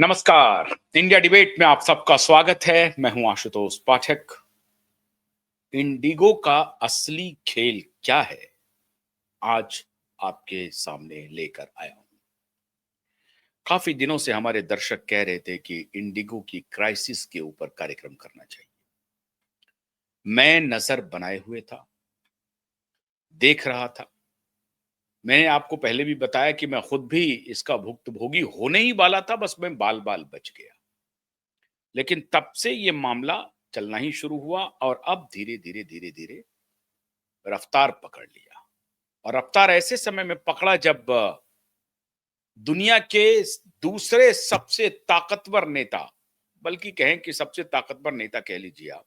नमस्कार। India debate में आप सबका स्वागत है। मैं हूं आशुतोष पाठक। इंडिगो का असली खेल क्या है, आज आपके सामने लेकर आया हूं। काफी दिनों से हमारे दर्शक कह रहे थे कि इंडिगो की क्राइसिस के ऊपर कार्यक्रम करना चाहिए। मैं नजर बनाए हुए था, देख रहा था। मैंने आपको पहले भी बताया कि मैं खुद भी इसका भुक्तभोगी होने ही वाला था, बस मैं बाल बाल बच गया। लेकिन तब से ये मामला चलना ही शुरू हुआ और अब धीरे धीरे धीरे धीरे रफ्तार पकड़ लिया। और रफ्तार ऐसे समय में पकड़ा जब दुनिया के दूसरे सबसे ताकतवर नेता, बल्कि कहें कि सबसे ताकतवर नेता कह लीजिए आप,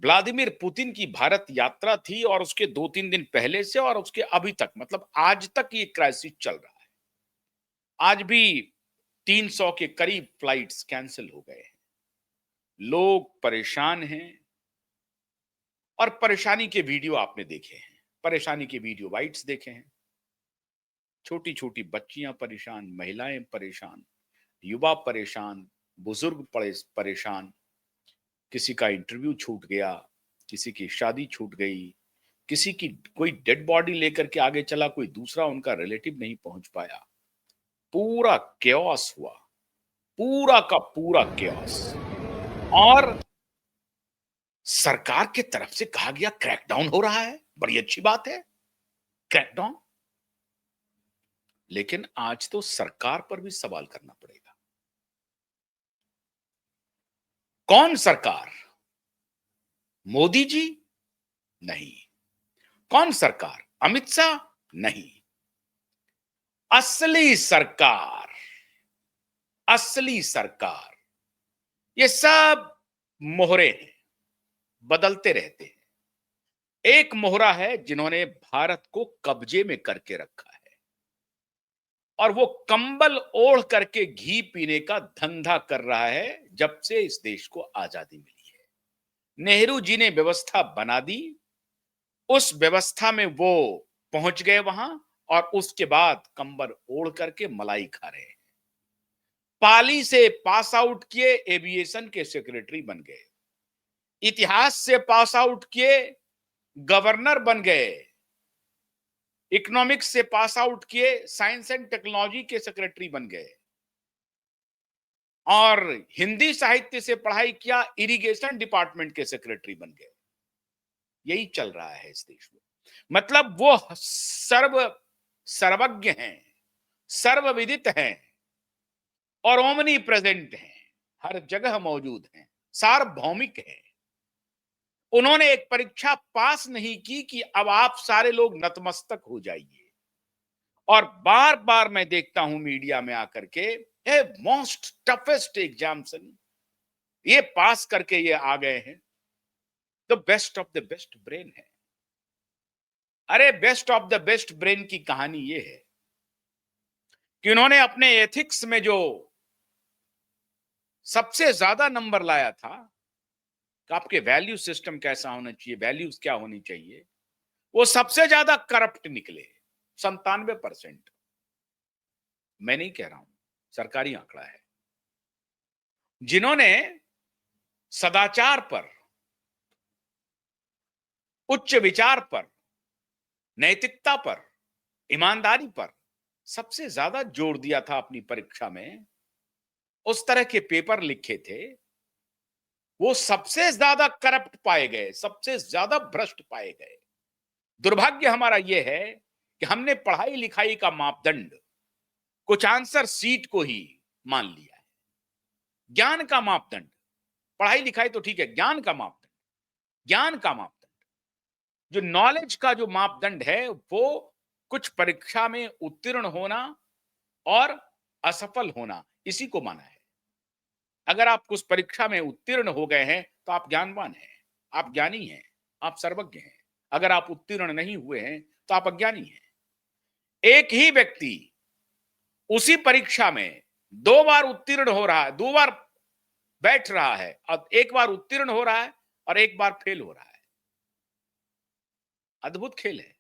व्लादिमीर पुतिन की भारत यात्रा थी और उसके 2-3 दिन पहले से और उसके अभी तक, मतलब आज तक ये क्राइसिस चल रहा है। आज भी 300 के करीब फ्लाइट्स कैंसिल हो गए हैं। लोग परेशान हैं और परेशानी के वीडियो आपने देखे हैं, परेशानी के वीडियो बाइट्स देखे हैं। छोटी छोटी बच्चियां परेशान, महिलाएं परेशान, युवा परेशान, बुजुर्ग परेशान। किसी का इंटरव्यू छूट गया, किसी की शादी छूट गई, किसी की कोई डेड बॉडी लेकर के आगे चला, कोई दूसरा उनका रिलेटिव नहीं पहुंच पाया। पूरा केओस हुआ, पूरा का पूरा केओस। और सरकार के तरफ से कहा गया क्रैकडाउन हो रहा है, बड़ी अच्छी बात है, क्रैकडाउन। लेकिन आज तो सरकार पर भी सवाल करना पड़ेगा। कौन सरकार? मोदी जी? नहीं। कौन सरकार? अमित शाह? नहीं। असली सरकार, असली सरकार। ये सब मोहरे हैं, बदलते रहते हैं। एक मोहरा है जिन्होंने भारत को कब्जे में करके रखा है और वो कंबल ओढ़ करके घी पीने का धंधा कर रहा है जब से इस देश को आजादी मिली है। नेहरू जी ने व्यवस्था बना दी, उस व्यवस्था में वो पहुंच गए वहां और उसके बाद कंबल ओढ़ करके मलाई खा रहे हैं। पाली से पास आउट किए, एविएशन के सेक्रेटरी बन गए। इतिहास से पास आउट किए, गवर्नर बन गए। इकोनॉमिक्स से पास आउट किए, साइंस एंड टेक्नोलॉजी के सेक्रेटरी बन गए। और हिंदी साहित्य से पढ़ाई किया, इरिगेशन डिपार्टमेंट के सेक्रेटरी बन गए। यही चल रहा है इस देश में। मतलब वो सर्वज्ञ हैं, सर्वविदित हैं और ओमनी प्रेजेंट हैं, हर जगह मौजूद हैं, सार्वभौमिक हैं। उन्होंने एक परीक्षा पास नहीं की कि अब आप सारे लोग नतमस्तक हो जाइए। और बार बार मैं देखता हूं मीडिया में आकर के, ए मोस्ट टफेस्ट एग्जामिनेशन, ये पास करके ये आ गए हैं, the best of the best brain है। अरे best of the best brain की कहानी ये है कि उन्होंने अपने एथिक्स में जो सबसे ज्यादा नंबर लाया था कि आपके वैल्यू सिस्टम कैसा होना चाहिए, वैल्यूज क्या होनी चाहिए, वो सबसे ज्यादा करप्ट निकले, 97%। मैं नहीं कह रहा हूं, सरकारी आंकड़ा है। जिन्होंने सदाचार पर, उच्च विचार पर, नैतिकता पर, ईमानदारी पर सबसे ज्यादा जोर दिया था अपनी परीक्षा में, उस तरह के पेपर लिखे थे, वो सबसे ज्यादा करप्ट पाए गए, सबसे ज्यादा भ्रष्ट पाए गए। दुर्भाग्य हमारा यह है कि हमने पढ़ाई लिखाई का मापदंड कुछ आंसर सीट को ही मान लिया है। ज्ञान का मापदंड, पढ़ाई लिखाई तो ठीक है, ज्ञान का मापदंड, ज्ञान का मापदंड, जो नॉलेज का जो मापदंड है, वो कुछ परीक्षा में उत्तीर्ण होना और असफल होना, इसी को माना है। अगर आप कुछ परीक्षा में उत्तीर्ण हो गए हैं तो आप ज्ञानवान हैं, आप ज्ञानी हैं, आप सर्वज्ञ हैं। अगर आप उत्तीर्ण नहीं हुए हैं तो आप अज्ञानी हैं। एक ही व्यक्ति उसी परीक्षा में 2 बार उत्तीर्ण हो रहा है, 2 बार बैठ रहा है, और 1 बार उत्तीर्ण हो रहा है और 1 बार फेल हो रहा है। अद्भुत खेल है।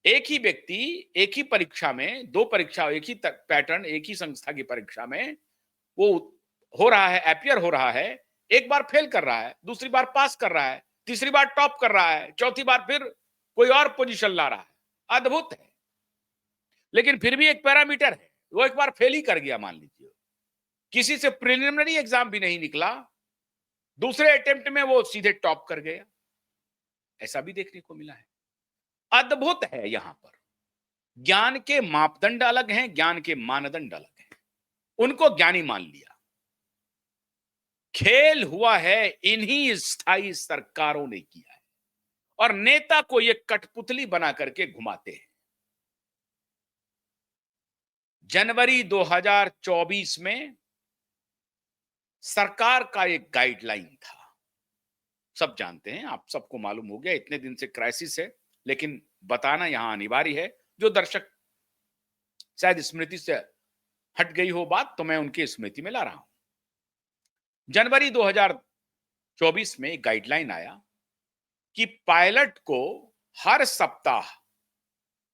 एक ही व्यक्ति एक ही परीक्षा में, दो परीक्षा, एक ही पैटर्न, एक ही संस्था की परीक्षा में वो हो रहा है, अपियर हो रहा है, एक बार फेल कर रहा है, दूसरी बार पास कर रहा है, तीसरी बार टॉप कर रहा है, चौथी बार फिर कोई और पोजीशन ला रहा है। अद्भुत है। लेकिन फिर भी एक पैरामीटर है, वो एक बार फेल ही कर गया मान लीजिए, किसी से प्रिलिमिनरी एग्जाम भी नहीं निकला, दूसरे अटेम्प्ट में वो सीधे टॉप कर गया। ऐसा भी देखने को मिला है। अद्भुत है। यहां पर ज्ञान के मापदंड अलग हैं, ज्ञान के मानदंड अलग हैं। उनको ज्ञानी मान लिया। खेल हुआ है इन्हीं स्थायी सरकारों ने किया है, और नेता को ये कठपुतली बना करके घुमाते हैं। जनवरी 2024 में सरकार का एक गाइडलाइन था, सब जानते हैं, आप सबको मालूम हो गया, इतने दिन से क्राइसिस है, लेकिन बताना यहां अनिवार्य है। जो दर्शक शायद स्मृति से हट गई हो बात, तो मैं उनकी स्मृति में ला रहा हूं। जनवरी 2024 में एक गाइडलाइन आया कि पायलट को हर सप्ताह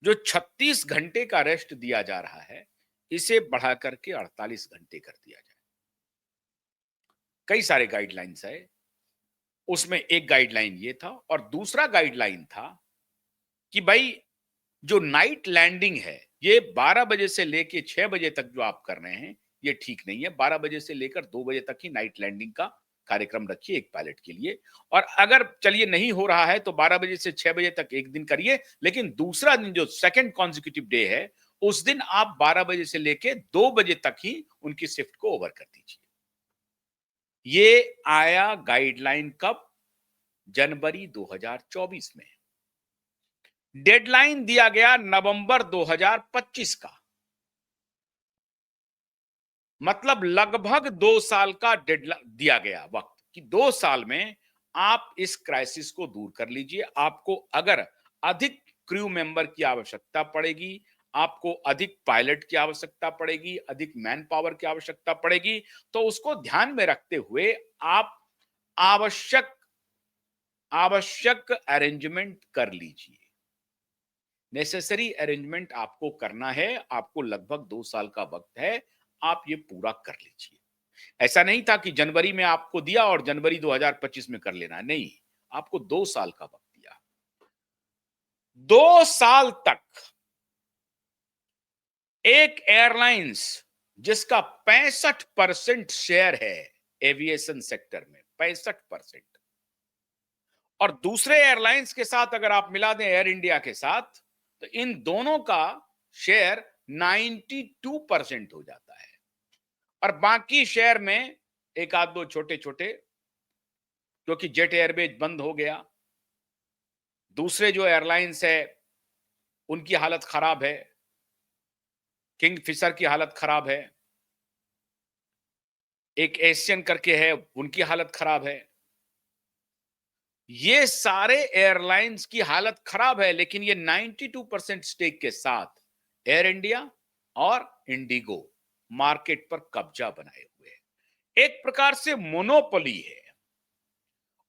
जो 36 घंटे का रेस्ट दिया जा रहा है, इसे बढ़ा करके 48 घंटे कर दिया जाए। कई सारे गाइडलाइंस है, उसमें एक गाइडलाइन ये था, और दूसरा गाइडलाइन था कि भाई जो नाइट लैंडिंग है, ये 12 बजे से लेके 6 बजे तक जो आप कर रहे हैं, ये ठीक नहीं है। 12 बजे से लेकर 2 बजे तक ही नाइट लैंडिंग का कार्यक्रम रखिए एक पायलट के लिए, और अगर चलिए नहीं हो रहा है तो 12 बजे से 6 बजे तक एक दिन करिए, लेकिन दूसरा दिन जो सेकंड कॉन्जिक्यूटिव डे है, उस दिन आप 12 बजे से लेके 2 बजे तक ही उनकी शिफ्ट को ओवर कर दीजिए। ये आया गाइडलाइन कब? जनवरी 2024 में। डेडलाइन दिया गया नवंबर 2025 का, मतलब लगभग 2 साल का डेडलाइन दिया गया वक्त, कि 2 साल में आप इस क्राइसिस को दूर कर लीजिए। आपको अगर अधिक क्रू मेंबर की आवश्यकता पड़ेगी, आपको अधिक पायलट की आवश्यकता पड़ेगी, अधिक मैन पावर की आवश्यकता पड़ेगी, तो उसको ध्यान में रखते हुए आप आवश्यक अरेंजमेंट कर लीजिए। नेसेसरी अरेंजमेंट आपको करना है, आपको लगभग 2 साल का वक्त है, आप ये पूरा कर लीजिए। ऐसा नहीं था कि जनवरी में आपको दिया और जनवरी 2025 में कर लेना, नहीं, आपको 2 साल का वक्त दिया। 2 साल तक एक एयरलाइंस जिसका 65% शेयर है एविएशन सेक्टर में, 65%, और दूसरे एयरलाइंस के साथ अगर आप मिला दें एयर इंडिया के साथ, तो इन दोनों का शेयर 92% हो जाता है। और बाकी शेयर में एक आध दो छोटे छोटे, क्योंकि जेट एयरवेज बंद हो गया, दूसरे जो एयरलाइंस है उनकी हालत खराब है, किंगफिशर की हालत खराब है, एक एशियन करके है, उनकी हालत खराब है। ये सारे एयरलाइंस की हालत खराब है, लेकिन ये 92% स्टेक के साथ एयर इंडिया और इंडिगो मार्केट पर कब्जा बनाए हुए हैं। एक प्रकार से मोनोपोली है,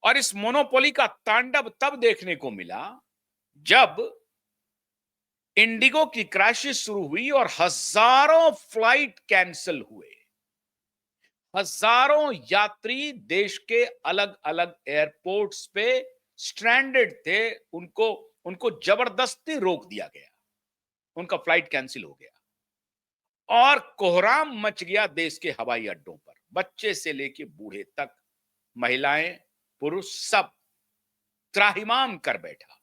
और इस मोनोपोली का तांडव तब देखने को मिला जब इंडिगो की क्राइसिस शुरू हुई और हजारों फ्लाइट कैंसिल हुए। हजारों यात्री देश के अलग अलग एयरपोर्ट्स पे स्ट्रैंडेड थे, उनको जबरदस्ती रोक दिया गया, उनका फ्लाइट कैंसिल हो गया, और कोहराम मच गया देश के हवाई अड्डों पर। बच्चे से लेके बूढ़े तक, महिलाएं पुरुष, सब त्राहिमाम कर बैठा।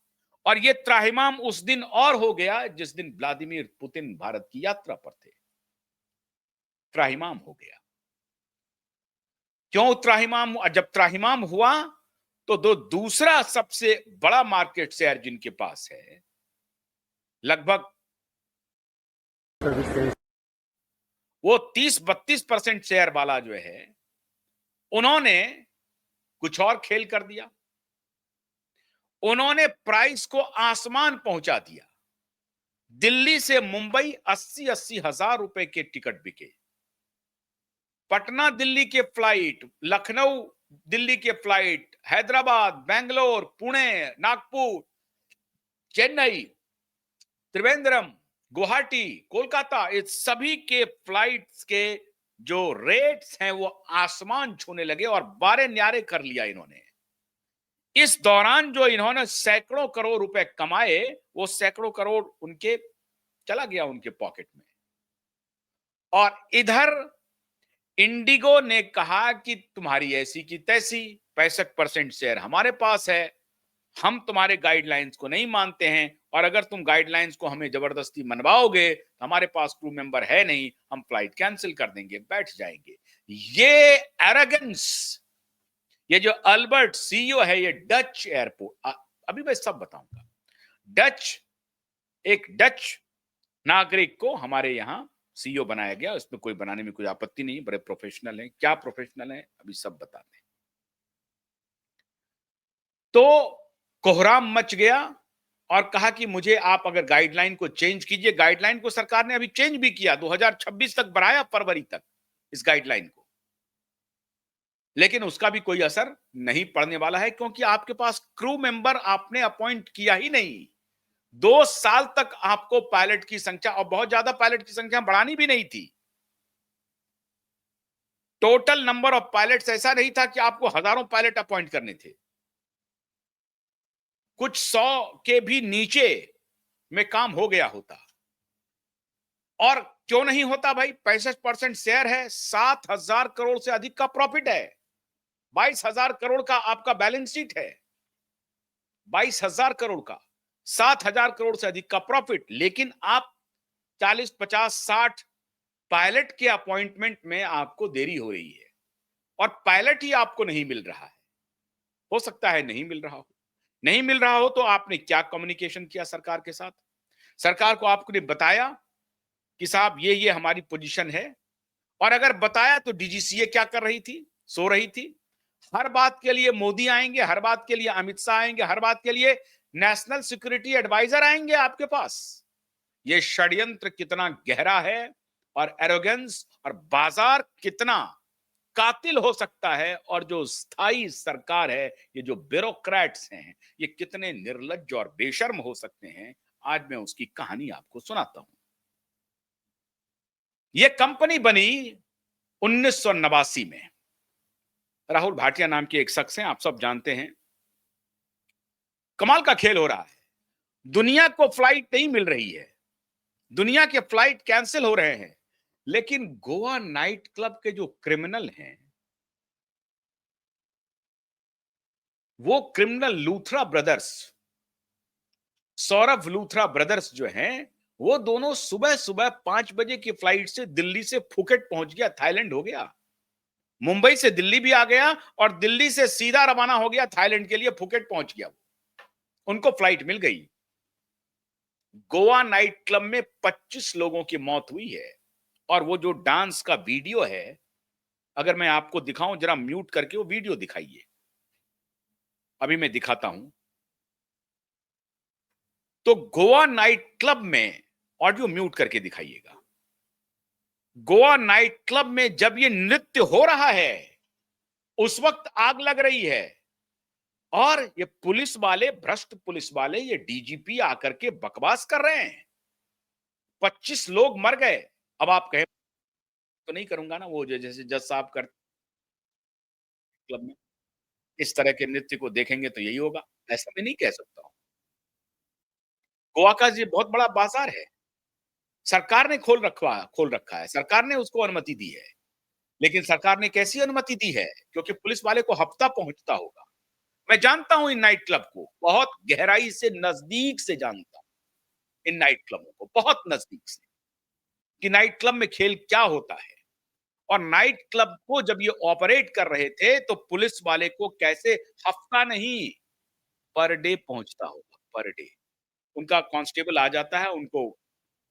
और यह त्राहिमाम उस दिन और हो गया जिस दिन व्लादिमीर पुतिन भारत की यात्रा पर थे। त्राहिमाम हो गया। क्यों त्राहिमाम? जब त्राहिमाम हुआ तो दूसरा सबसे बड़ा मार्केट शेयर जिनके पास है, लगभग वो 30-32% शेयर वाला जो है, उन्होंने कुछ और खेल कर दिया। उन्होंने प्राइस को आसमान पहुंचा दिया। दिल्ली से मुंबई 80-80 हजार रुपए के टिकट बिके। पटना दिल्ली के फ्लाइट, लखनऊ दिल्ली के फ्लाइट, हैदराबाद, बेंगलोर, पुणे, नागपुर, चेन्नई, त्रिवेंद्रम, गुवाहाटी, कोलकाता, इस सभी के फ्लाइट्स के जो रेट्स हैं वो आसमान छूने लगे और बारे न्यारे कर लिया इन्होंने। इस दौरान जो इन्होंने सैकड़ों करोड़ रुपए कमाए, वो सैकड़ों करोड़ उनके चला गया उनके पॉकेट में। और इधर इंडिगो ने कहा कि तुम्हारी ऐसी की तैसी, 65% शेयर हमारे पास है, हम तुम्हारे गाइडलाइंस को नहीं मानते हैं, और अगर तुम गाइडलाइंस को हमें जबरदस्ती मनवाओगे तो हमारे पास क्रू मेंबर है नहीं, हम फ्लाइट कैंसिल कर देंगे, बैठ जाएंगे। ये एरोगेंस, ये जो अल्बर्ट सीईओ है, ये डच एयरपोर्ट, अभी मैं सब बताऊंगा। डच, एक डच नागरिक को हमारे यहां सीईओ बनाया गया, उसमें कोई बनाने में कोई आपत्ति नहीं, बड़े प्रोफेशनल हैं। क्या प्रोफेशनल हैं अभी सब बताते हैं। तो कोहराम मच गया और कहा कि मुझे आप अगर गाइडलाइन को चेंज कीजिए। गाइडलाइन को सरकार ने अभी चेंज भी किया, 2026 तक बढ़ाया, फरवरी तक इस गाइडलाइन को, लेकिन उसका भी कोई असर नहीं पड़ने वाला है, क्योंकि आपके पास क्रू मेंबर आपने अपॉइंट किया ही नहीं। 2 साल तक आपको पायलट की संख्या, और बहुत ज्यादा पायलट की संख्या बढ़ानी भी नहीं थी। टोटल नंबर ऑफ पायलट्स ऐसा नहीं था कि आपको हजारों पायलट अपॉइंट करने थे, कुछ 100 के भी नीचे में काम हो गया होता। और क्यों नहीं होता भाई? 65% शेयर है, 7,000 करोड़ से अधिक का प्रॉफिट है, 22,000 करोड़ का आपका बैलेंस शीट है, 22,000 करोड़ का, 7,000 करोड़ से अधिक का प्रॉफिट, लेकिन आप 40, 50, 60 पायलट के अपॉइंटमेंट में आपको देरी हो रही है, और पायलट ही आपको नहीं मिल रहा है। हो सकता है नहीं मिल रहा हो, नहीं मिल रहा हो तो आपने क्या कम्युनिकेशन किया सरकार के साथ? सरकार को आपने बताया कि साहब ये हमारी पोजीशन है? और अगर बताया तो डीजीसीए क्या कर रही थी? सो रही थी। हर बात के लिए मोदी आएंगे, हर बात के लिए अमित शाह आएंगे, हर बात के लिए नेशनल सिक्योरिटी एडवाइजर आएंगे आपके पास। ये षड्यंत्र कितना गहरा है, और एरोगेंस और बाजार कितना कातिल हो सकता है, और जो स्थायी सरकार है, ये जो ब्यूरोक्रेट्स हैं, ये कितने निर्लज्ज और बेशर्म हो सकते हैं, आज मैं उसकी कहानी आपको सुनाता हूं। ये कंपनी बनी 1989 में। राहुल भाटिया नाम के एक शख्स हैं, आप सब जानते हैं। कमाल का खेल हो रहा है, दुनिया को फ्लाइट नहीं मिल रही है, दुनिया के फ्लाइट कैंसिल हो रहे हैं, लेकिन गोवा नाइट क्लब के जो क्रिमिनल हैं, वो criminal Luthra brothers, Saurabh Luthra brothers जो हैं, वो दोनों सुबह सुबह 5 बजे की फ्लाइट से दिल्ली से फुकेट पहुंच गया, थाईलैंड हो गया। मुंबई से दिल्ली भी आ गया, और दिल्ली से सीधा रवाना हो गया थाईलैंड के लिए, फुकेट पहुंच गया। उनको फ्लाइट मिल गई। गोवा नाइट क्लब में 25 लोगों की मौत हुई है। और वो जो डांस का वीडियो है, अगर मैं आपको दिखाऊं, जरा म्यूट करके वो वीडियो दिखाइए। अभी मैं दिखाता हूं। तो गोवा नाइट क्लब में, ऑडियो म्यूट करके दिखाइएगा। गोवा नाइट क्लब में जब ये नृत्य हो रहा है, उस वक्त आग लग रही है, और ये पुलिस वाले, भ्रष्ट पुलिस वाले, ये डीजीपी आकर के बकवास कर रहे हैं। 25 लोग मर गए। अब आप कहें तो नहीं करूंगा ना, वो जैसे जज साहब कर क्लब में इस तरह के नृत्य को देखेंगे तो यही होगा, ऐसा मैं नहीं कह सकता हूं। गोवा का ये बहुत बड़ा बाजार है, सरकार ने खोल रखा है, सरकार ने उसको अनुमति दी है। लेकिन सरकार ने कैसी अनुमति दी है? क्योंकि पुलिस वाले को हफ्ता पहुंचता होगा। मैं जानता हूं इन नाइट क्लब को, बहुत गहराई से, नजदीक से जानता हूं इन नाइट क्लबों को, बहुत नजदीक से, कि नाइट क्लब में खेल क्या होता है। और नाइट क्लब को जब ये ऑपरेट कर रहे थे, तो पुलिस वाले को कैसे हफ्ता नहीं, पर डे पहुंचता होगा, पर डे। उनका कांस्टेबल आ जाता है, उनको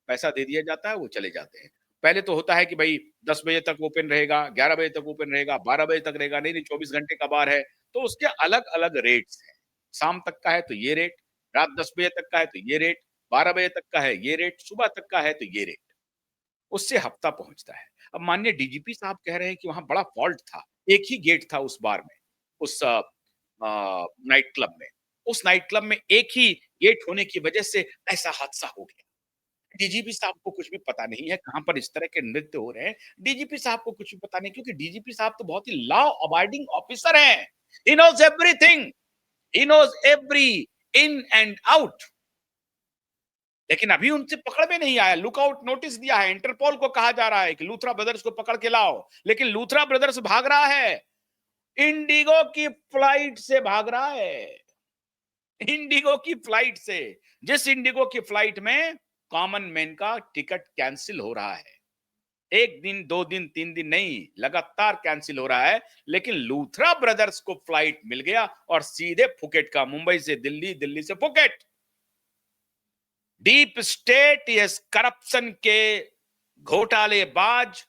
पैसा दे दिया जाता है, वो चले जाते हैं। पहले तो होता है कि भाई 10 बजे तक ओपन रहेगा, 11 बजे तक ओपन रहेगा, 12 बजे तक रहेगा, नहीं 24 घंटे का बार है, तो उसके अलग अलग रेट्स हैं। शाम तक का है तो ये रेट, रात 10 बजे तक का है तो ये रेट, 12 बजे तक का है ये रेट, सुबह तक का है तो ये रेट। उससे हफ्ता पहुंचता है। अब माननीय डीजीपी साहब कह रहे हैं कि वहां बड़ा फॉल्ट था, एक ही गेट था उस बार में, उस नाइट क्लब में, उस नाइट क्लब में एक ही गेट होने की वजह से ऐसा हादसा हो गया। डीजीपी साहब को कुछ भी पता नहीं है कहां पर इस तरह के नृत्य हो रहे हैं। डीजीपी साहब को कुछ भी पता नहीं, क्योंकि डीजीपी साहब तो बहुत ही लॉ अबाइडिंग ऑफिसर हैं। He knows everything, he knows every in and out. लेकिन अभी उनसे पकड़ में नहीं आया, लुकआउट नोटिस दिया है, इंटरपोल को कहा जा रहा है कि लूथरा ब्रदर्स को पकड़ के लाओ, लेकिन लूथरा ब्रदर्स भाग रहा है, इंडिगो की फ्लाइट से भाग रहा है। इंडिगो की फ्लाइट से, जिस इंडिगो की फ्लाइट में कॉमन मैन का टिकट कैंसिल हो रहा है, एक दिन, दो दिन, तीन दिन नहीं, लगातार कैंसिल हो रहा है। लेकिन लूथरा ब्रदर्स को फ्लाइट मिल गया और सीधे फुकेट का, मुंबई से दिल्ली, दिल्ली से फुकेट। डीप स्टेट, ये करप्शन के घोटालेबाज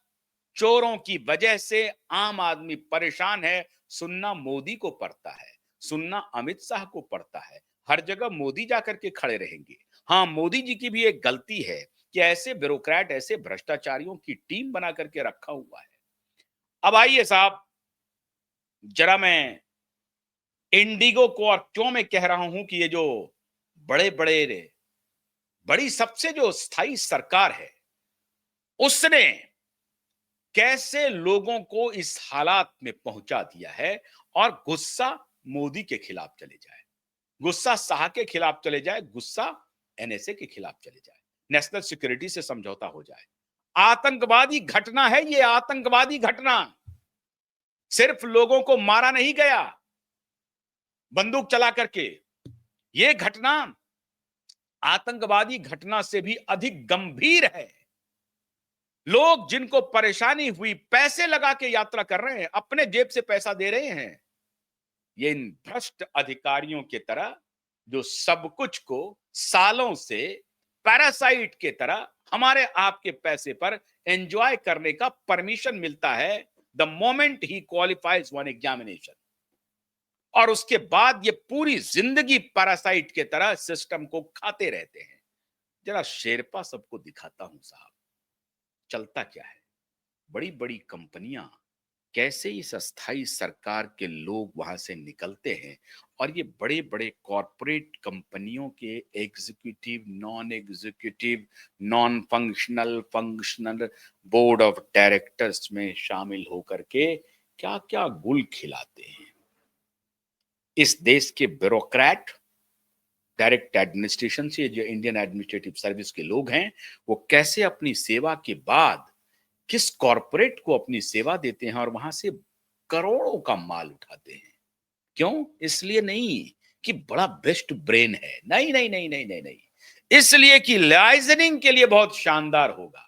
चोरों की वजह से आम आदमी परेशान है। सुनना मोदी को पड़ता है, सुनना अमित शाह को पड़ता है, हर जगह मोदी जाकर के खड़े रहेंगे। हाँ, मोदी जी की भी एक गलती है कि ऐसे ब्यूरोक्रेट, ऐसे भ्रष्टाचारियों की टीम बना करके रखा हुआ है। अब आइए साहब, जरा मैं इंडिगो को, और क्यों मैं कह रहा हूं कि ये जो बड़े बड़े बड़ी सबसे जो स्थायी सरकार है, उसने कैसे लोगों को इस हालात में पहुंचा दिया है। और गुस्सा मोदी के खिलाफ चले जाए, गुस्सा शाह के खिलाफ चले जाए, गुस्सा एनएसए के खिलाफ चले जाए, नेशनल सिक्योरिटी से समझौता हो जाए। आतंकवादी घटना है ये, आतंकवादी घटना। सिर्फ लोगों को मारा नहीं गया बंदूक चला करके, ये घटना आतंकवादी घटना से भी अधिक गंभीर है। लोग जिनको परेशानी हुई, पैसे लगा के यात्रा कर रहे हैं, अपने जेब से पैसा दे रहे हैं, ये इन भ्रष्ट अधिकारियों की तरह जो सब कुछ को सालों से पैरासाइट के तरह हमारे आपके पैसे पर एंजॉय करने का परमिशन मिलता है the moment he qualifies one examination, और उसके बाद ये पूरी जिंदगी पैरासाइट के तरह सिस्टम को खाते रहते हैं। जरा शेरपा सबको दिखाता हूं साहब, चलता क्या है। बड़ी बड़ी कंपनियां, कैसे इस अस्थाई सरकार के लोग वहां से निकलते हैं और ये बड़े बड़े कॉरपोरेट कंपनियों के executive, non executive, non functional, functional board of directors में शामिल होकर के क्या क्या गुल खिलाते हैं। इस देश के ब्यूरोक्रेट, डायरेक्ट एडमिनिस्ट्रेशन से जो इंडियन एडमिनिस्ट्रेटिव सर्विस के लोग हैं, वो कैसे अपनी सेवा के बाद किस कॉरपोरेट को अपनी सेवा देते हैं और वहां से करोड़ों का माल उठाते हैं। क्यों? इसलिए नहीं कि बड़ा बेस्ट ब्रेन है, नहीं नहीं नहीं नहीं नहीं नहीं, इसलिए कि लाइजनिंग के लिए बहुत शानदार होगा।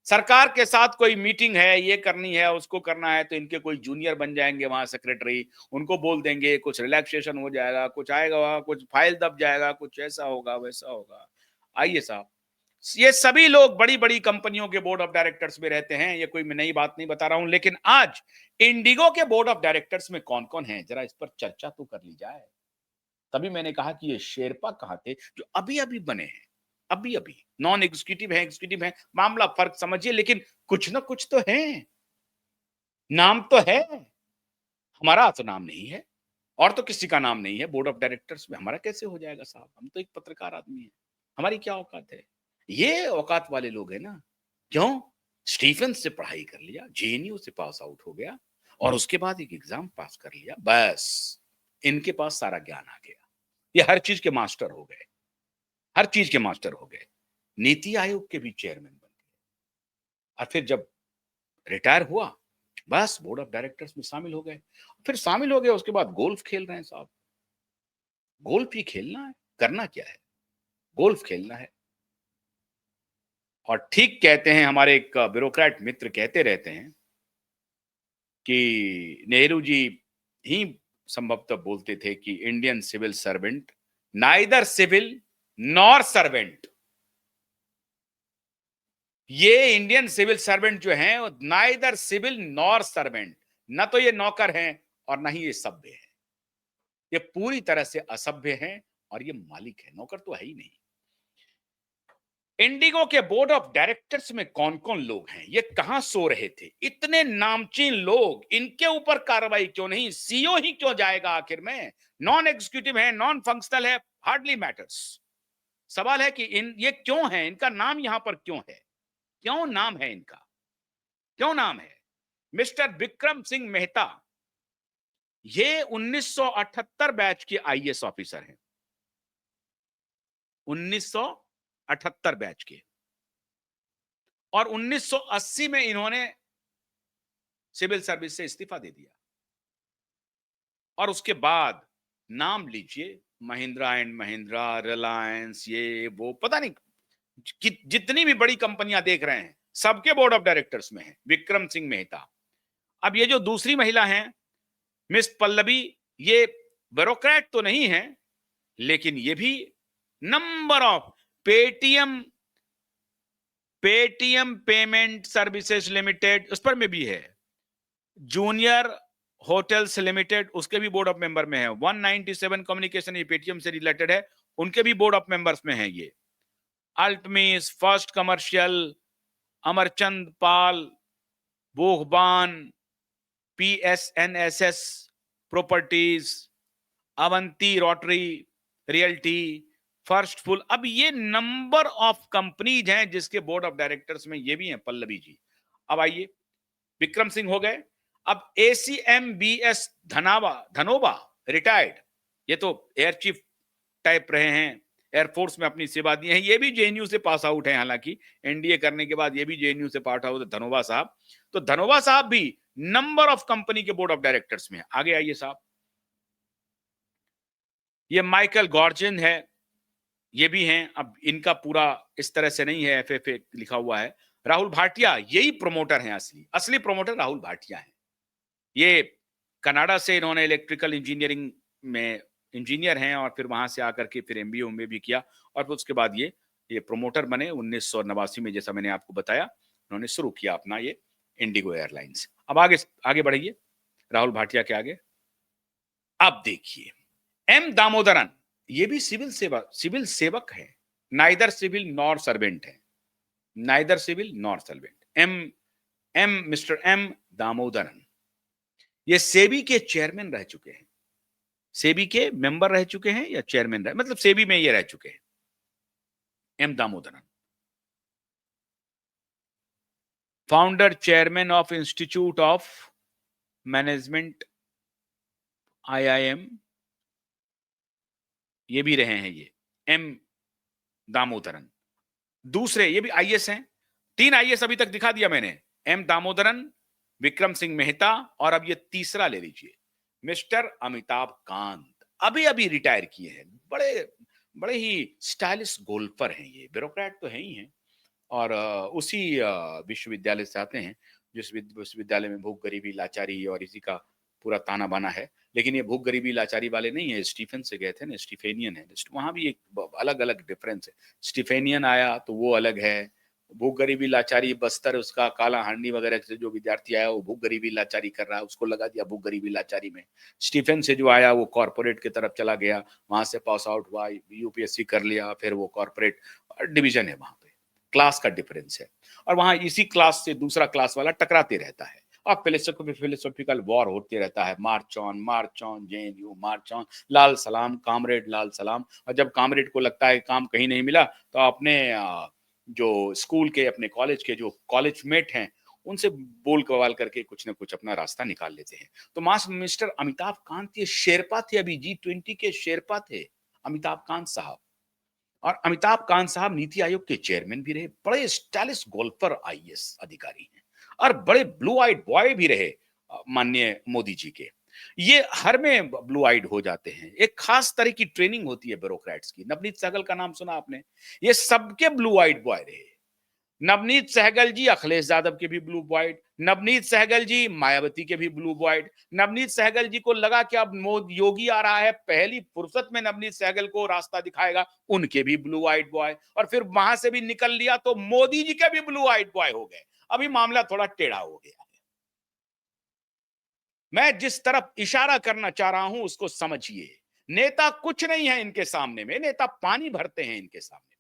सरकार के साथ कोई मीटिंग है, ये करनी है, उसको करना है, तो इनके कोई जूनियर बन जाएंगे वहां सेक्रेटरी, उनको बोल देंगे, कुछ रिलैक्सेशन हो जाएगा, कुछ आएगा वहां, कुछ फाइल दब जाएगा, कुछ ऐसा होगा वैसा होगा। आइए साहब, ये सभी लोग बड़ी बड़ी कंपनियों के बोर्ड ऑफ डायरेक्टर्स में रहते हैं, ये कोई मैं नई बात नहीं बता रहा हूं। लेकिन आज इंडिगो के बोर्ड ऑफ डायरेक्टर्स में कौन कौन है, जरा इस पर चर्चा तो कर ली जाए। तभी मैंने कहा कि ये शेरपा कहां थे जो अभी अभी बने हैं, अभी अभी नॉन एग्जीक्यूटिव है, एग्जीक्यूटिव है, मामला फर्क समझिए, लेकिन कुछ ना कुछ तो है, नाम तो है। हमारा तो नाम नहीं है, और तो किसी का नाम नहीं है बोर्ड ऑफ डायरेक्टर्स में, हमारा कैसे हो जाएगा साहब? हम तो एक पत्रकार आदमी है, हमारी क्या औकात है? ये औकात वाले लोग हैं ना। क्यों? स्टीफन से पढ़ाई कर लिया, जेएनयू से पास आउट हो गया, और उसके बाद एक एग्जाम पास कर लिया, बस इनके पास सारा ज्ञान आ गया। ये हर चीज के मास्टर हो गए, हर चीज के मास्टर हो गए। नीति आयोग के भी चेयरमैन बन गए, और फिर जब रिटायर हुआ, बस बोर्ड ऑफ डायरेक्टर्स में शामिल हो गए। फिर शामिल हो गए, उसके बाद गोल्फ खेल रहे हैं साहब। गोल्फ ही खेलना है, करना क्या है? गोल्फ खेलना है। और ठीक कहते हैं, हमारे एक ब्यूरोक्रेट मित्र कहते रहते हैं कि नेहरू जी ही संभवतः बोलते थे कि Indian civil servant neither civil nor servant. ये इंडियन सिविल सर्वेंट जो हैं, नाइदर सिविल नॉर सर्वेंट, ना तो ये नौकर हैं और ना ही ये सभ्य हैं। ये पूरी तरह से असभ्य हैं, और ये मालिक है, नौकर तो है ही नहीं। इंडिगो के बोर्ड ऑफ डायरेक्टर्स में कौन कौन लोग हैं, ये कहां सो रहे थे? इतने नामचीन लोग, इनके ऊपर कार्रवाई क्यों नहीं? सीईओ ही क्यों जाएगा आखिर में? नॉन एग्जीक्यूटिव है, नॉन फंक्शनल है, हार्डली मैटर्स। सवाल है कि ये क्यों है, इनका नाम यहां पर क्यों है, क्यों नाम है इनका, क्यों नाम है? मिस्टर विक्रम सिंह मेहता, ये 1978 बैच के आईएएस ऑफिसर हैं, 1978 बैच के, और 1980 में इन्होंने सिविल सर्विस से इस्तीफा दे दिया। और उसके बाद नाम लीजिए, महिंद्रा एंड महिंद्रा, रिलायंस, ये वो पता नहीं जितनी भी बड़ी कंपनियां देख रहे हैं, सबके बोर्ड ऑफ डायरेक्टर्स में है विक्रम सिंह मेहता। अब ये जो दूसरी महिला हैं मिस पल्लवी, ये ब्यूरोक्रेट तो नहीं है, लेकिन ये भी number of Paytm Paytm payment services limited उस पर में भी है, जूनियर होटल्स लिमिटेड उसके भी बोर्ड ऑफ मेंबर में है, 197 कम्युनिकेशन ये पेटीएम से रिलेटेड है, उनके भी बोर्ड ऑफ मेंबर्स में है ये, अल्टमीस, फर्स्ट कमर्शियल, अमरचंद पाल, बोगबान, PSNSS properties, Avanti rotary realty, first full. अब ये नंबर ऑफ कंपनीज हैं जिसके बोर्ड ऑफ डायरेक्टर्स में ये भी हैं पल्लवी जी। अब आइए, विक्रम सिंह हो गए। अब ACMBS धनोबा रिटायर्ड, ये तो एयर चीफ टाइप रहे हैं, एयरफोर्स में अपनी सेवा दी है, ये भी JNU से पास आउट है, हालांकि NDA करने के बाद ये भी JNU से पास आउट है धनोबा साहब। तो धनोबा साहब भी नंबर ऑफ कंपनी के बोर्ड ऑफ डायरेक्टर्स में। आगे आइए साहब, ये माइकल गॉर्जन है, ये भी हैं। अब इनका पूरा इस तरह से नहीं है, FFA लिखा हुआ है। राहुल भाटिया, यही प्रमोटर हैं, असली असली प्रमोटर राहुल भाटिया हैं। ये कनाडा से इन्होंने इलेक्ट्रिकल इंजीनियरिंग में इंजीनियर हैं, और फिर वहां से आकर के फिर MBA भी किया, और फिर उसके बाद ये प्रमोटर बने 1989 में, जैसा मैंने आपको बताया। उन्होंने शुरू किया अपना ये इंडिगो एयरलाइंस। अब आगे आगे बढ़िए राहुल भाटिया के आगे। अब देखिए M दामोदरन, ये भी सिविल सेवक है, नाइदर सिविल नॉर सर्वेंट है, neither civil nor servant. Mister M Damodaran, ये सेबी के चेयरमैन रह चुके हैं, सेबी के मेंबर रह चुके हैं या चेयरमैन रह, मतलब सेबी में ये रह चुके हैं M Damodaran. Founder chairman of institute of management IIM, ये भी रहे हैं ये M दामोदरन। दूसरे ये भी IAS हैं, 3 IAS अभी तक दिखा दिया मैंने, M दामोदरन, विक्रम सिंह मेहता, और अब ये तीसरा ले लीजिए मिस्टर अमिताभ कांत, अभी अभी रिटायर किए हैं। बड़े बड़े ही स्टाइलिश गोल्फर हैं ये, ब्यूरोक्रेट तो है ही हैं, और उसी विश्वविद्यालय से आते हैं जिस विश्वविद्यालय में भूख गरीबी लाचारी और इसी का पूरा ताना बाना है। लेकिन ये भूख गरीबी लाचारी वाले नहीं है, स्टीफन से गए थे ना, स्टीफेनियन है, वहां भी एक अलग अलग डिफरेंस है। स्टीफेनियन आया तो वो अलग है, भूख गरीबी लाचारी बस्तर उसका काला हांडी वगैरह से जो विद्यार्थी आया वो भूख गरीबी लाचारी कर रहा है, उसको लगा दिया भूख गरीबी लाचारी में। स्टीफन से जो आया वो कॉर्पोरेट की तरफ चला गया, वहां से पास आउट हुआ, UPSC कर लिया, फिर वो कॉर्पोरेट डिवीजन है, वहां पे क्लास का डिफरेंस है, और वहां इसी क्लास से दूसरा क्लास वाला टकराते रहता है, और फिलोसॉफिकल वॉर होते रहता है, march on JNU, march on, लाल सलाम कामरेड, लाल सलाम। और जब कामरेड को लगता है काम कहीं नहीं मिला, तो अपने जो स्कूल के अपने कॉलेज के जो कॉलेज मेट हैं उनसे बोल कवाल करके कुछ ना कुछ अपना रास्ता निकाल लेते हैं। तो मिस्टर अमिताभ कांत ये शेरपा थे, अभी G20 के शेरपा थे अमिताभ कांत साहब। और अमिताभ कांत साहब नीति आयोग के चेयरमैन भी रहे, बड़े स्टाइलिश गोल्फर IAS अधिकारी हैं, और बड़े ब्लू आइड बॉय भी रहे माननीय मोदी जी के। ये हर में ब्लू आइड हो जाते हैं, एक खास तरह की ट्रेनिंग होती है ब्यूरोक्रेट्स की। नवनीत सहगल का नाम सुना आपने, ये सबके ब्लू आइड बॉय रहे। नवनीत सहगल जी अखिलेश यादव के भी ब्लू बॉयड, नवनीत सहगल जी मायावती के भी ब्लू बॉयड। नवनीत सहगल जी को लगा कि अब योगी आ रहा है, पहली फुर्सत में नवनीत सहगल को रास्ता दिखाएगा, उनके भी ब्लू आइड बॉय, और फिर वहां से भी निकल लिया तो मोदी जी के भी ब्लू आइड बॉय हो गए। अभी मामला थोड़ा टेढ़ा हो गया है। मैं जिस तरफ इशारा करना चाह रहा हूं उसको समझिए। नेता कुछ नहीं है इनके सामने में, नेता पानी भरते हैं इनके सामने में।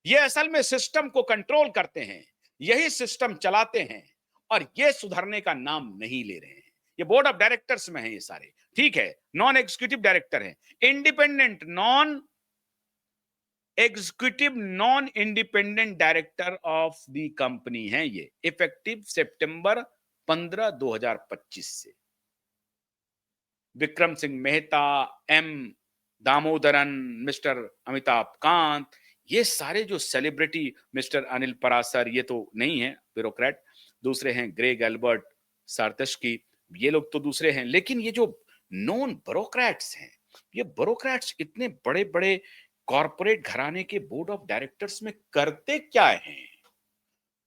ये असल में सिस्टम को कंट्रोल करते हैं, यही सिस्टम चलाते हैं, और ये सुधरने का नाम नहीं ले रहे हैं। ये बोर्ड ऑफ डायरेक्टर्स में है ये सारे, ठीक है, नॉन एग्जीक्यूटिव डायरेक्टर हैं, independent non executive non independent director of the company हैं ये, इफेक्टिव सितंबर 15 2025 से। विक्रम सिंह मेहता, एम दामोदरन, मिस्टर अमिताभ कांत, ये सारे जो सेलिब्रिटी, मिस्टर अनिल परासर, ये तो नहीं है ब्यूरोक्रेट, दूसरे हैं ग्रेग एल्बर्ट सार्तश्की, ये लोग तो दूसरे हैं। लेकिन ये जो नॉन ब्यूरोक्रेट्स हैं, ये ब्यूरोक्रेट्स इतने बड़े बड़े कॉरपोरेट घराने के बोर्ड ऑफ डायरेक्टर्स में करते क्या हैं?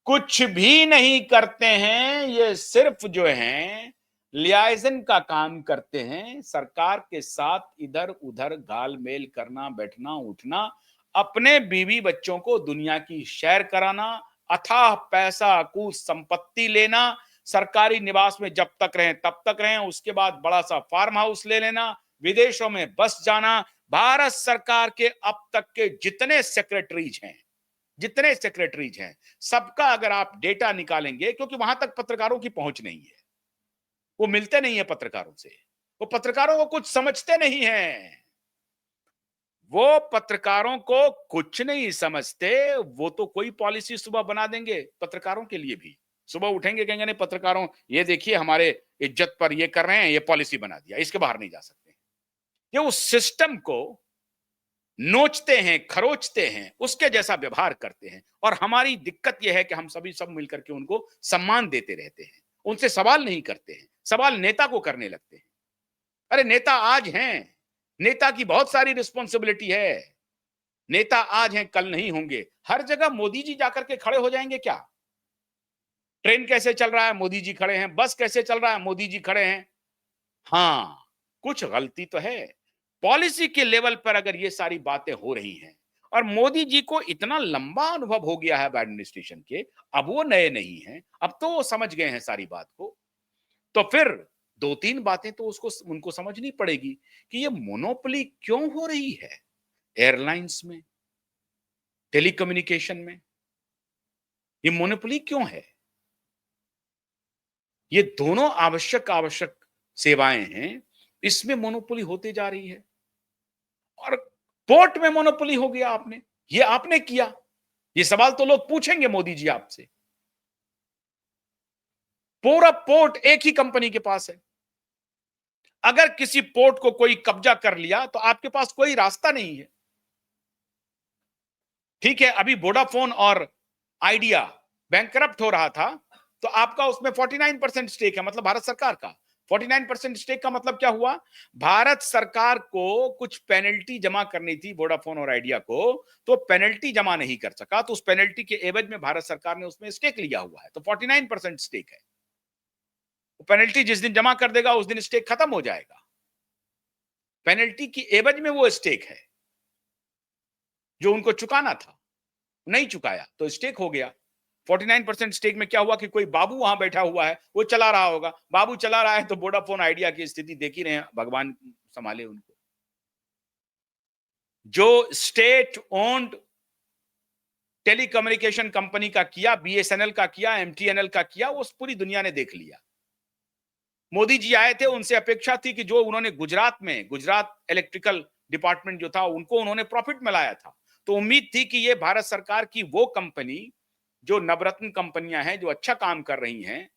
कुछ भी नहीं करते हैं। ये सिर्फ जो है लियाजन का काम करते हैं, सरकार के साथ इधर उधर गालमेल करना, बैठना उठना, अपने बीवी बच्चों को दुनिया की सैर कराना, अथाह पैसा कुछ संपत्ति लेना, सरकारी निवास में जब तक रहें तब तक रहें, उसके बाद बड़ा सा फार्म हाउस ले लेना, विदेशों में बस जाना। भारत सरकार के अब तक के जितने सेक्रेटरीज हैं, सबका अगर आप डेटा निकालेंगे, क्योंकि वहां तक पत्रकारों की पहुंच नहीं है, वो मिलते नहीं है पत्रकारों से, वो पत्रकारों को कुछ समझते नहीं हैं, वो पत्रकारों को कुछ नहीं समझते। वो तो कोई पॉलिसी सुबह बना देंगे पत्रकारों के लिए भी, सुबह उठेंगे कहेंगे नहीं पत्रकारों ये देखिए हमारे इज्जत पर ये कर रहे हैं, ये पॉलिसी बना दिया, इसके बाहर नहीं जा सकते। ये उस सिस्टम को नोचते हैं, खरोचते हैं, उसके जैसा व्यवहार करते हैं। और हमारी दिक्कत यह है कि हम सभी सब मिलकर के उनको सम्मान देते रहते हैं, उनसे सवाल नहीं करते हैं, सवाल नेता को करने लगते हैं। अरे नेता आज हैं, नेता की बहुत सारी रिस्पॉन्सिबिलिटी है, नेता आज हैं कल नहीं होंगे। हर जगह मोदी जी जाकर के खड़े हो जाएंगे क्या? ट्रेन कैसे चल रहा है, मोदी जी खड़े हैं, बस कैसे चल रहा है, मोदी जी खड़े हैं। हाँ, कुछ गलती तो है पॉलिसी के लेवल पर। अगर ये सारी बातें हो रही हैं और मोदी जी को इतना लंबा अनुभव हो गया है एडमिनिस्ट्रेशन के, अब वो नए नहीं हैं, अब तो वो समझ गए हैं सारी बात को, तो फिर दो तीन बातें तो उसको उनको समझनी पड़ेगी कि ये मोनोपोली क्यों हो रही है एयरलाइंस में, टेलीकम्युनिकेशन में, ये मोनोपोली क्यों है? ये दोनों आवश्यक आवश्यक सेवाएं हैं, इसमें मोनोपोली होती जा रही है। और पोर्ट में मोनोपोली हो गया आपने, ये आपने किया, ये सवाल तो लोग पूछेंगे मोदी जी आपसे। पूरा पोर्ट एक ही कंपनी के पास है, अगर किसी पोर्ट को कोई कब्जा कर लिया तो आपके पास कोई रास्ता नहीं है। ठीक है, अभी वोडाफोन और आइडिया बैंकरप्ट हो रहा था, तो आपका उसमें 49% स्टेक है, मतलब भारत सरकार का 49% स्टेक का मतलब क्या हुआ? भारत सरकार को कुछ पेनल्टी जमा करनी थी वोडाफोन और आइडिया को, तो पेनल्टी जमा नहीं कर सका, तो उस पेनल्टी के एवज में भारत सरकार ने उसमें स्टेक लिया हुआ है, तो 49% स्टेक है। पेनल्टी जिस दिन जमा कर देगा उस दिन स्टेक खत्म हो जाएगा। पेनल्टी की एवज में वो स्टेक है जो उनको चुकाना था, नहीं चुकाया तो स्टेक हो गया। 49% स्टेक में क्या हुआ कि कोई बाबू वहां बैठा हुआ है, वो चला रहा होगा, बाबू चला रहा है तो वोडाफोन आइडिया की स्थिति देख ही रहे हैं, भगवान संभाले उनको। जो स्टेट ओन्ड टेलीकम्युनिकेशन कंपनी का किया, बीएसएनएल का किया, एमटीएनएल का किया, वो पूरी दुनिया ने देख लिया। मोदी जी आए थे, उनसे अपेक्षा थी कि जो उन्होंने गुजरात इलेक्ट्रिकल डिपार्टमेंट जो था उनको उन्होंने प्रॉफिट में लाया था, तो उम्मीद थी कि ये भारत सरकार की वो कंपनी जो नवरत्न कंपनियां हैं, जो अच्छा काम कर रही हैं,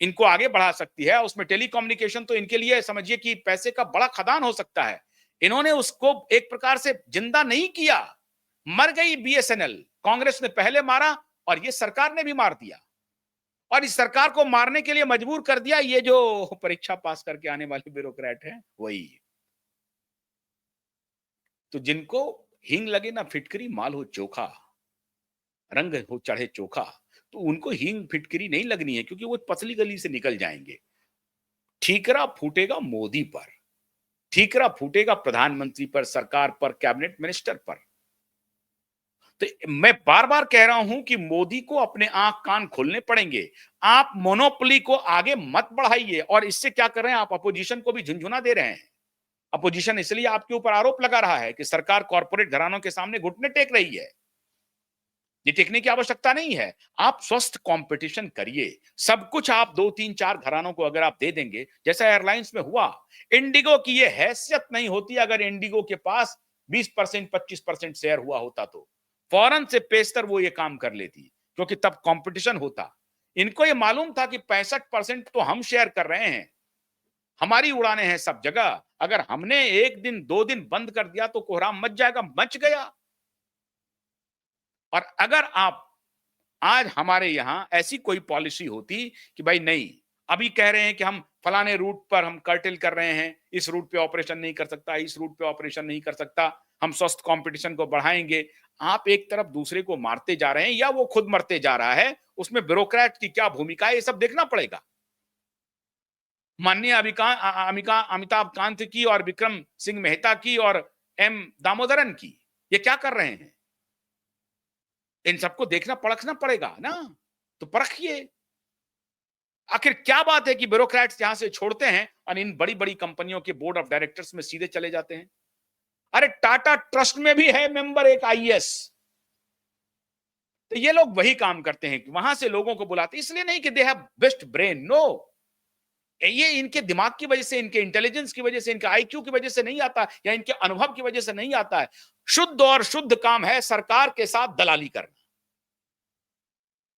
इनको आगे बढ़ा सकती है। उसमें टेलीकम्युनिकेशन तो इनके लिए समझिए कि पैसे का बड़ा खदान हो सकता है। इन्होंने उसको एक प्रकार से जिंदा नहीं किया, मर गई बीएसएनएल। कांग्रेस ने पहले मारा और ये सरकार ने भी मार दिया, और इस सरकार को मारने के लिए मजबूर कर दिया ये जो परीक्षा पास करके आने वाले ब्यूरोक्रेट हैं, वही। तो जिनको हींग लगे ना फिटकरी, माल हो चोखा, रंग हो चढ़े चोखा, तो उनको हींग फिटकरी नहीं लगनी है, क्योंकि वो पतली गली से निकल जाएंगे। ठीकरा फूटेगा मोदी पर, ठीकरा फूटेगा प्रधानमंत्री पर, सरकार पर, कैबिनेट मिनिस्टर पर। तो मैं बार बार कह रहा हूं कि मोदी को अपने आंख कान खोलने पड़ेंगे। आप मोनोपोली को आगे मत बढ़ाइए, और इससे क्या कर रहे हैं आप? अपोजिशन को भी झुंझुना दे रहे हैं। अपोजिशन इसलिए आपके ऊपर आरोप लगा रहा है कि सरकार कॉर्पोरेट घरानों के सामने घुटने टेक रही है। ये टेकने की आवश्यकता नहीं है। आप स्वस्थ कंपटीशन करिए, सब कुछ आप 2 3 4 घरानों को अगर आप दे देंगे, जैसा एयरलाइंस में हुआ। इंडिगो की ये हैसियत नहीं होती अगर इंडिगो के पास 20%, 25% शेयर हुआ होता तो फौरन से पेशतर वो ये काम कर लेती, क्योंकि तब कंपटीशन होता। इनको ये मालूम था कि 65% तो हम शेयर कर रहे हैं, हमारी उड़ानें हैं सब जगह, अगर हमने एक दिन 2 दिन बंद कर दिया तो कोहराम मच जाएगा, मच गया। और अगर आप आज हमारे यहां ऐसी कोई पॉलिसी होती कि भाई नहीं, अभी कह रहे हैं कि हम फलाने रूट पर हम कर्टेल कर रहे हैं, इस रूट पे ऑपरेशन नहीं कर सकता, इस रूट पे ऑपरेशन नहीं कर सकता, हम स्वस्थ कंपटीशन को बढ़ाएंगे। आप एक तरफ दूसरे को मारते जा रहे हैं या वो खुद मरते जा रहा है, उसमें ब्यूरोक्रेट की क्या भूमिका है, ये सब देखना पड़ेगा। माननीय अमिताभ कांत की और विक्रम सिंह मेहता की और एम दामोदरन की, ये क्या कर रहे हैं? इन सबको देखना परखना पड़ेगा ना, तो परखिए। आखिर क्या बात है कि ब्यूरोक्रेट्स यहां से छोड़ते हैं और इन बड़ी बड़ी कंपनियों के बोर्ड ऑफ डायरेक्टर्स में सीधे चले जाते हैं। अरे टाटा ट्रस्ट में भी है मेंबर एक आईएएस। तो ये लोग वही काम करते हैं कि वहां से लोगों को बुलाते, इसलिए नहीं कि they have best brain, no, ये इनके दिमाग की वजह से, इनके इंटेलिजेंस की वजह से, इनके आईक्यू की वजह से नहीं आता, या इनके अनुभव की वजह से नहीं आता है। शुद्ध और शुद्ध काम है सरकार के साथ दलाली करना।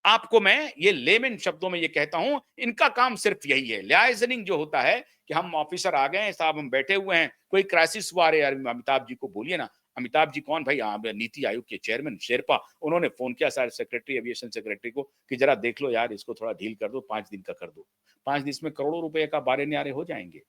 आपको मैं ये लेमन शब्दों में ये कहता हूं, इनका काम सिर्फ यही है। लाइजनिंग जो होता है कि हम ऑफिसर आ गए हैं साहब, हम बैठे हुए हैं, कोई क्राइसिस हुआ, अरे यार अमिताभ जी को बोलिए ना। अमिताभ जी कौन भाई? नीति आयोग के चेयरमैन शेरपा, उन्होंने फोन किया सर सेक्रेटरी, एविएशन सेक्रेटरी को कि जरा देख लो यार, इसको थोड़ा ढील कर दो, 5 दिन का कर दो। 5 दिन में करोड़ों रुपए का बारे न्यारे हो जाएंगे।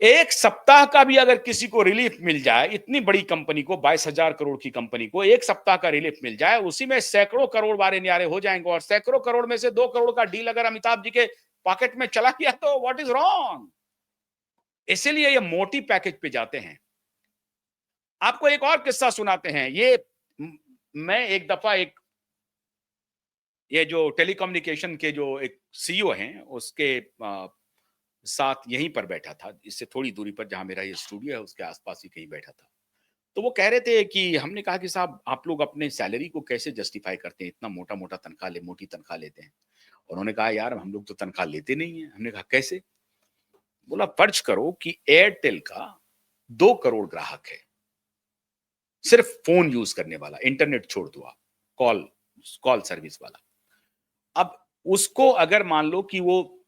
एक सप्ताह का भी अगर किसी को रिलीफ मिल जाए, इतनी बड़ी कंपनी को, 22,000 करोड़ की कंपनी को एक सप्ताह का रिलीफ मिल जाए, उसी में सैकड़ों करोड़ बारे न्यारे हो जाएंगे। और सैकड़ों करोड़ में से 2 करोड़ का डील अगर अमिताभ जी के पॉकेट में चला गया तो व्हाट इज रॉन्ग? इसीलिए ये मोटी पैकेज पे जाते हैं। आपको एक और किस्सा सुनाते हैं। मैं एक दफा ये जो टेलीकम्युनिकेशन के जो एक सीईओ हैं, उसके साथ यहीं पर बैठा था, इससे थोड़ी दूरी पर जहां मेरा ये स्टूडियो है उसके आसपास ही कहीं बैठा था। तो वो कह रहे थे कि हमने कहा कि साहब आप लोग अपने सैलरी को कैसे जस्टिफाई करते हैं, इतना मोटा मोटा मोटी तनख्वाह लेते हैं। उन्होंने कहा यार हम लोग तो तनख्वाह लेते नहीं है। हमने कहा कैसे? बोला फर्ज करो कि एयरटेल का 2 करोड़ ग्राहक है, सिर्फ फोन यूज करने वाला, इंटरनेट छोड़ दो आप, कॉल कॉल सर्विस वाला। अब उसको अगर मान लो कि वो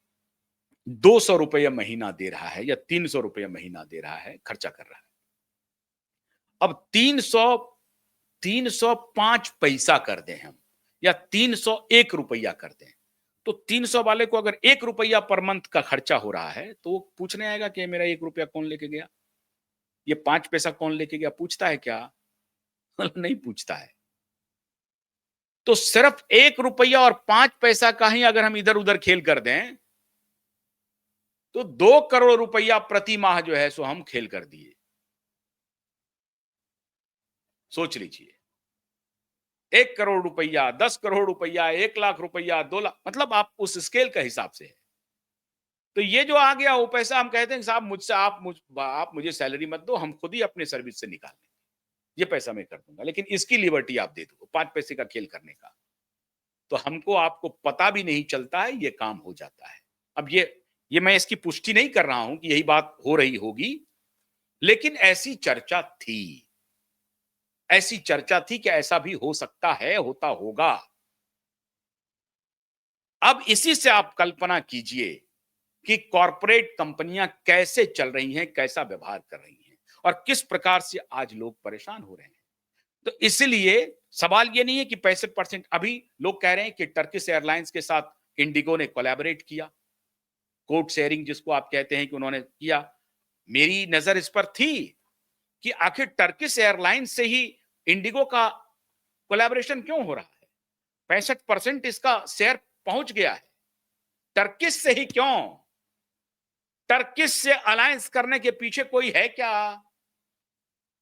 200 रुपये महीना दे रहा है या 300 रुपये महीना दे रहा है, खर्चा कर रहा है। अब 305 पैसा कर दें हम, या 301 रुपया कर दें, तो 300 वाले को अगर 1 रुपया पर मंथ का खर्चा हो रहा है तो वो पूछने आएगा कि मेरा 1 रुपया कौन लेके गया, ये 5 पैसा कौन लेके गया? पूछता है क्या? नहीं पूछता है। तो सिर्फ 1 रुपया और 5 पैसा का ही अगर हम इधर उधर खेल कर दें तो 2 करोड़ रुपया प्रति माह जो है सो हम खेल कर दिए। सोच लीजिए, 1 करोड़ रुपया, 10 करोड़ रुपया, 1 लाख रुपया, 2 लाख, मतलब आप उस स्केल का हिसाब से है। तो ये जो आ गया वो पैसा, हम कहते हैं साहब मुझसे आप मुझे सैलरी मत दो, हम खुद ही अपने सर्विस से निकाल लेंगे, ये पैसा मैं कर दूंगा, लेकिन इसकी लिबर्टी आप दे दो 5 पैसे का खेल करने का। तो हमको आपको पता भी नहीं चलता है, ये काम हो जाता है। अब ये मैं इसकी पुष्टि नहीं कर रहा हूं कि यही बात हो रही होगी, लेकिन ऐसी चर्चा थी, ऐसी चर्चा थी कि ऐसा भी हो सकता है, होता होगा। अब इसी से आप कल्पना कीजिए कि कॉरपोरेट कंपनियां कैसे चल रही हैं, कैसा व्यवहार कर रही हैं और किस प्रकार से आज लोग परेशान हो रहे हैं। तो इसलिए सवाल ये नहीं है कि 65%, अभी लोग कह रहे हैं कि टर्किश एयरलाइंस के साथ इंडिगो ने कोलैबोरेट किया, कोड शेयरिंग जिसको आप कहते हैं कि उन्होंने किया। मेरी नजर इस पर थी कि आखिर टर्किश एयरलाइंस से ही इंडिगो का कोलैबोरेशन क्यों हो रहा है? 65% इसका शेयर पहुंच गया है, टर्किश से ही क्यों? टर्किश से अलायंस करने के पीछे कोई है क्या?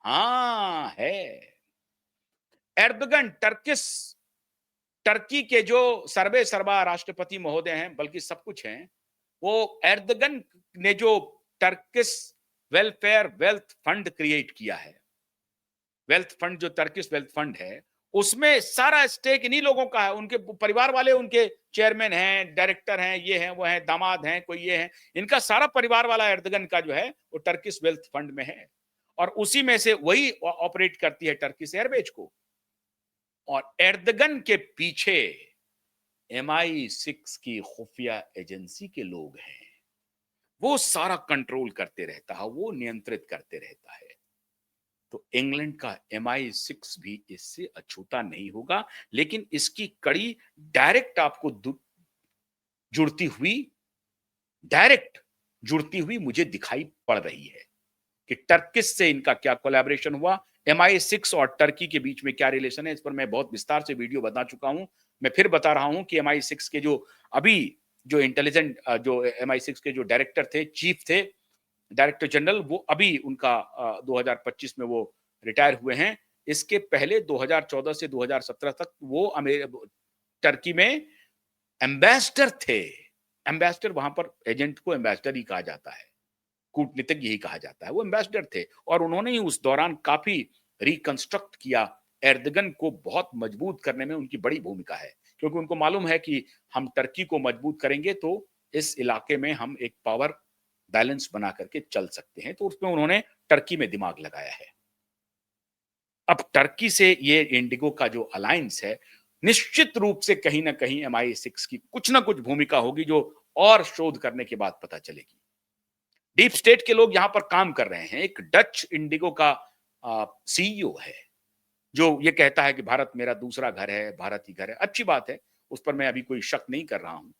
हाँ है। एर्दोगन, टर्की के जो सर्वे सर्वा राष्ट्रपति महोदय हैं, बल्कि सब कुछ हैं, वो एर्दोगन ने जो Turkish welfare wealth fund create किया है, वेल्थ फंड जो टर्किश वेल्थ फंड है, उसमें सारा स्टेक इन्हीं लोगों का है। उनके परिवार वाले उनके चेयरमैन हैं, डायरेक्टर हैं, ये हैं, वो हैं, दामाद हैं, कोई ये हैं, इनका सारा परिवार वाला एर्दोगन का जो है वो टर्किश वेल्थ फंड में है। और उसी में से वही ऑपरेट करती है टर्किश एयरबेज को। और एर्दगन के पीछे MI6 की खुफिया एजेंसी के लोग हैं। वो सारा कंट्रोल करते रहता है, वो नियंत्रित करते रहता है। तो इंग्लैंड का MI6 भी इससे अछूता नहीं होगा, लेकिन इसकी कड़ी डायरेक्ट आपको जुड़ती हुई डायरेक्ट जुड़ती हुई मुझे दिखाई पड़ रही है कि टर्किश से इनका क्या कोलैबोरेशन हुआ, MI6 और टर्की के बीच में क्या रिलेशन है। इस पर मैं बहुत विस्तार से वीडियो बता चुका हूं। मैं फिर बता रहा हूं कि MI6 के जो अभी जो इंटेलिजेंट जो MI6 के जो डायरेक्टर थे, चीफ थे, डायरेक्टर जनरल, वो अभी उनका 2025 में वो रिटायर हुए हैं। इसके पहले 2014 से 2017 तक वो टर्की में एम्बेसडर थे। एम्बेसडर, वहां पर एजेंट को एम्बेसडर ही कहा जाता है, कूटनीतिज्ञ ही कहा जाता है। वो एम्बेसडर थे और उन्होंने ही उस दौरान काफी रिकंस्ट्रक्ट किया। एर्दगन को बहुत मजबूत करने में उनकी बड़ी भूमिका है, क्योंकि उनको मालूम है कि हम टर्की को मजबूत करेंगे तो इस इलाके में हम एक पावर बैलेंस बना करके चल सकते हैं। तो उसमें उन्होंने टर्की में दिमाग लगाया है। अब टर्की से ये इंडिगो का जो अलायंस है, निश्चित रूप से कहीं ना कहीं MI6 की कुछ ना कुछ भूमिका होगी, जो और शोध करने के बाद पता चलेगी। डीप स्टेट के लोग यहां पर काम कर रहे हैं। एक डच इंडिगो का CEO है जो ये कहता है कि भारत मेरा दूसरा घर है, भारत ही घर है। अच्छी बात है, उस पर मैं अभी कोई शक नहीं कर रहा हूं।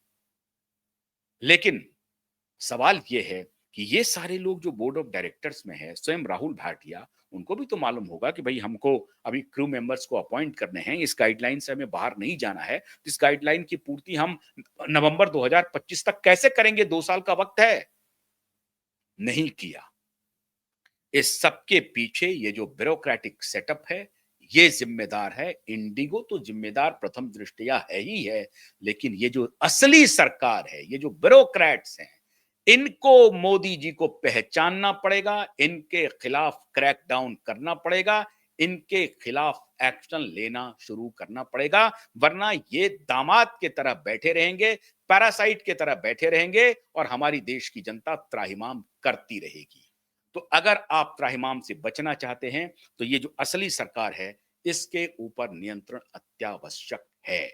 लेकिन सवाल ये है कि ये सारे लोग जो बोर्ड ऑफ डायरेक्टर्स में है, स्वयं राहुल भाटिया, उनको भी तो मालूम होगा कि भाई हमको अभी क्रू मेंबर्स को अपॉइंट करने हैं, इस गाइडलाइन से हमें बाहर नहीं जाना है। तो इस गाइडलाइन की पूर्ति हम नवंबर 2025 तक कैसे करेंगे? 2 साल का वक्त है। नहीं किया। इस सबके पीछे ये जो ब्यूरोक्रेटिक सेटअप है, ये जिम्मेदार है। इंडिगो तो जिम्मेदार प्रथम दृष्टया है ही है, लेकिन ये जो असली सरकार है, ये जो ब्यूरोक्रेट्स हैं, इनको मोदी जी को पहचानना पड़ेगा, इनके खिलाफ क्रैकडाउन करना पड़ेगा, इनके खिलाफ एक्शन लेना शुरू करना पड़ेगा, वरना ये दामाद के तरह बैठे रहेंगे, पैरासाइट के तरह बैठे रहेंगे और हमारी देश की जनता त्राहिमाम करती रहेगी। तो अगर आप त्राहिमाम से बचना चाहते हैं, तो ये जो असली सरकार है, इसके ऊपर नियंत्रण अत्यावश्यक है।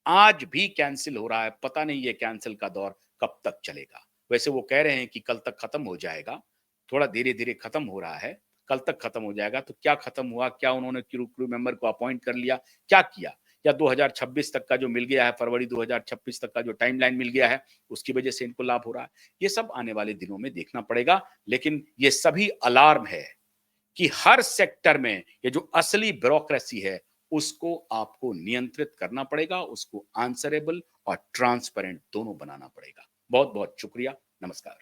आज भी कैंसिल हो रहा है, पता नहीं ये कैंसिल का दौर कब तक चलेगा। वैसे वो कह रहे हैं कि कल तक खत्म हो जाएगा, थोड़ा धीरे धीरे खत्म हो रहा है, कल तक खत्म हो जाएगा। तो क्या खत्म हुआ? क्या उन्होंने क्रू मेंबर को अपॉइंट कर लिया? क्या किया? या 2026 तक का जो मिल गया है, फरवरी 2026 तक का जो टाइमलाइन मिल गया है, उसकी वजह से इनको लाभ हो रहा है? ये सब आने वाले दिनों में देखना पड़ेगा। लेकिन ये सभी अलार्म है कि हर सेक्टर में ये जो असली ब्यूरोक्रेसी है, उसको आपको नियंत्रित करना पड़ेगा, उसको आंसरेबल और ट्रांसपेरेंट दोनों बनाना पड़ेगा। बहुत बहुत शुक्रिया। नमस्कार।